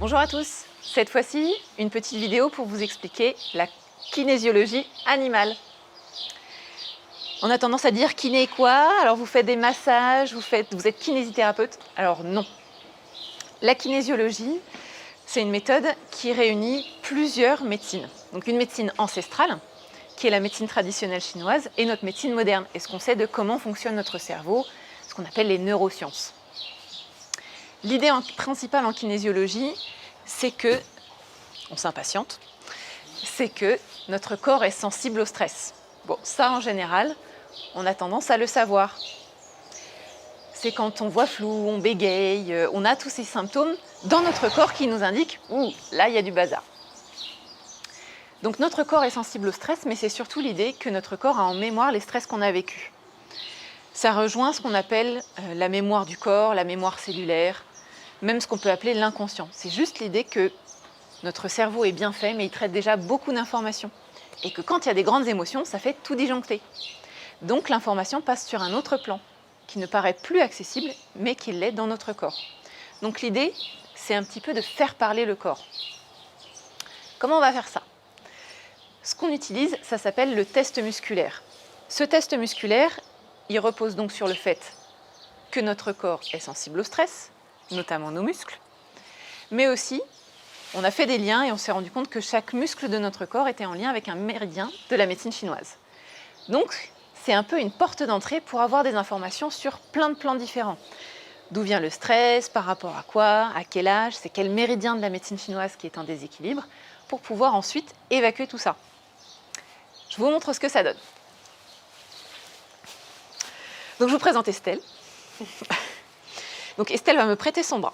Bonjour à tous, cette fois-ci, une petite vidéo pour vous expliquer la kinésiologie animale. On a tendance à dire kiné quoi? Alors vous faites des massages, vous êtes kinésithérapeute? Alors non. La kinésiologie, c'est une méthode qui réunit plusieurs médecines. Donc une médecine ancestrale, qui est la médecine traditionnelle chinoise, et notre médecine moderne, et ce qu'on sait de comment fonctionne notre cerveau, ce qu'on appelle les neurosciences. L'idée principale en kinésiologie, c'est que, on s'impatiente, c'est que notre corps est sensible au stress. Bon, ça en général, on a tendance à le savoir. C'est quand on voit flou, on bégaye, on a tous ces symptômes dans notre corps qui nous indiquent « Ouh, là, il y a du bazar ». Donc notre corps est sensible au stress, mais c'est surtout l'idée que notre corps a en mémoire les stress qu'on a vécus. Ça rejoint ce qu'on appelle la mémoire du corps, la mémoire cellulaire, même ce qu'on peut appeler l'inconscient. C'est juste l'idée que notre cerveau est bien fait, mais il traite déjà beaucoup d'informations. Et que quand il y a des grandes émotions, ça fait tout disjoncter. Donc l'information passe sur un autre plan, qui ne paraît plus accessible, mais qui l'est dans notre corps. Donc l'idée, c'est un petit peu de faire parler le corps. Comment on va faire ça? Ce qu'on utilise, ça s'appelle le test musculaire. Ce test musculaire, il repose donc sur le fait que notre corps est sensible au stress, notamment nos muscles, mais aussi, on a fait des liens et on s'est rendu compte que chaque muscle de notre corps était en lien avec un méridien de la médecine chinoise. Donc, c'est un peu une porte d'entrée pour avoir des informations sur plein de plans différents. D'où vient le stress, par rapport à quoi, à quel âge, c'est quel méridien de la médecine chinoise qui est en déséquilibre, pour pouvoir ensuite évacuer tout ça. Je vous montre ce que ça donne. Donc je vous présente Estelle. Donc Estelle va me prêter son bras.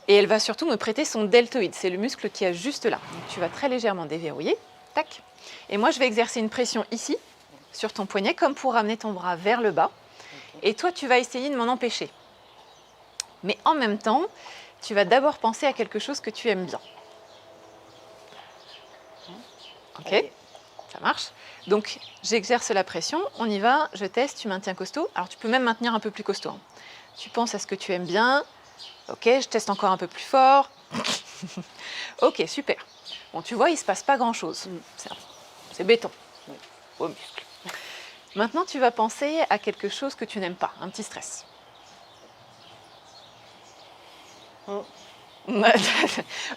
Et elle va surtout me prêter son deltoïde, c'est le muscle qui est juste là. Donc tu vas très légèrement déverrouiller, tac. Et moi je vais exercer une pression ici, sur ton poignet, comme pour ramener ton bras vers le bas. Et toi tu vas essayer de m'en empêcher. Mais en même temps, tu vas d'abord penser à quelque chose que tu aimes bien. Ok, ça marche. Donc j'exerce la pression, on y va, je teste, tu maintiens costaud. Alors tu peux même maintenir un peu plus costaud. Tu penses à ce que tu aimes bien. Ok, je teste encore un peu plus fort. Ok, super. Bon, tu vois, il ne se passe pas grand-chose. C'est béton. Au muscle. Maintenant, tu vas penser à quelque chose que tu n'aimes pas, un petit stress.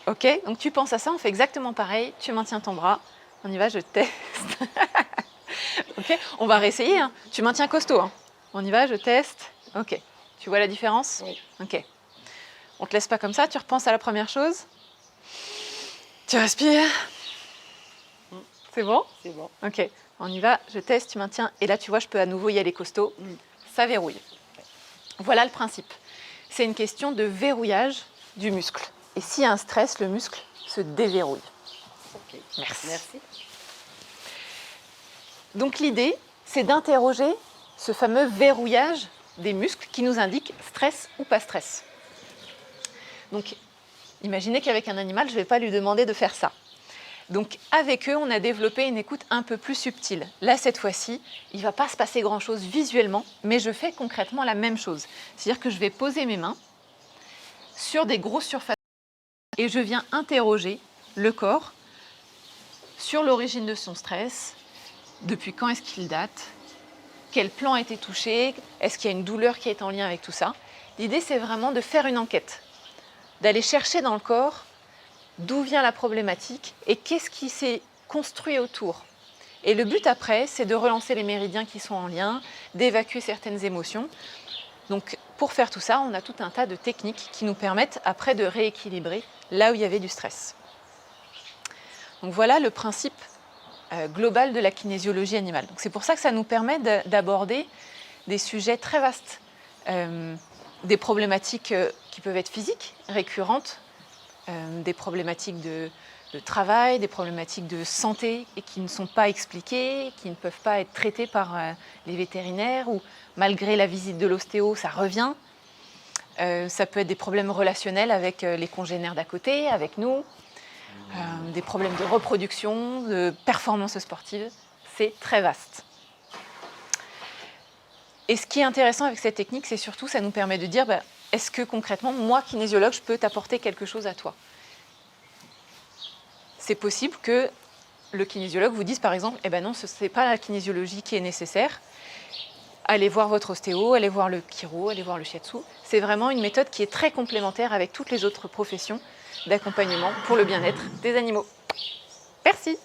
Ok, donc tu penses à ça, on fait exactement pareil. Tu maintiens ton bras. On y va, je teste. Ok, on va réessayer. Hein. Tu maintiens costaud. Hein. On y va, je teste. Ok. Tu vois la différence? Oui. Ok. On ne te laisse pas comme ça, tu repenses à la première chose. Tu respires. C'est bon? C'est bon. Ok, on y va, je teste, tu maintiens. Et là, tu vois, je peux à nouveau y aller costaud. Ça verrouille. Voilà le principe. C'est une question de verrouillage du muscle. Et s'il y a un stress, le muscle se déverrouille. Ok. Merci. Merci. Donc l'idée, c'est d'interroger ce fameux verrouillage des muscles qui nous indique stress ou pas stress. Donc, imaginez qu'avec un animal, je ne vais pas lui demander de faire ça. Donc, avec eux, on a développé une écoute un peu plus subtile. Là, cette fois-ci, il ne va pas se passer grand-chose visuellement, mais je fais concrètement la même chose. C'est-à-dire que je vais poser mes mains sur des grosses surfaces et je viens interroger le corps sur l'origine de son stress, depuis quand est-ce qu'il date, quel plan a été touché, est-ce qu'il y a une douleur qui est en lien avec tout ça. L'idée, c'est vraiment de faire une enquête, d'aller chercher dans le corps d'où vient la problématique et qu'est-ce qui s'est construit autour. Et le but après, c'est de relancer les méridiens qui sont en lien, d'évacuer certaines émotions. Donc pour faire tout ça, on a tout un tas de techniques qui nous permettent après de rééquilibrer là où il y avait du stress. Donc voilà le principe global de la kinésiologie animale. C'est pour ça que ça nous permet d'aborder des sujets très vastes, des problématiques qui peuvent être physiques, récurrentes, des problématiques de travail, des problématiques de santé et qui ne sont pas expliquées, qui ne peuvent pas être traitées par les vétérinaires ou malgré la visite de l'ostéo, ça revient. Ça peut être des problèmes relationnels avec les congénères d'à côté, avec nous, des problèmes de reproduction, de performance sportive. C'est très vaste. Et ce qui est intéressant avec cette technique, c'est surtout ça nous permet de dire est-ce que concrètement, moi, kinésiologue, je peux t'apporter quelque chose à toi? C'est possible que le kinésiologue vous dise par exemple, eh ben non, ce n'est pas la kinésiologie qui est nécessaire. Allez voir votre ostéo, allez voir le chiro, allez voir le shiatsu. C'est vraiment une méthode qui est très complémentaire avec toutes les autres professions d'accompagnement pour le bien-être des animaux. Merci.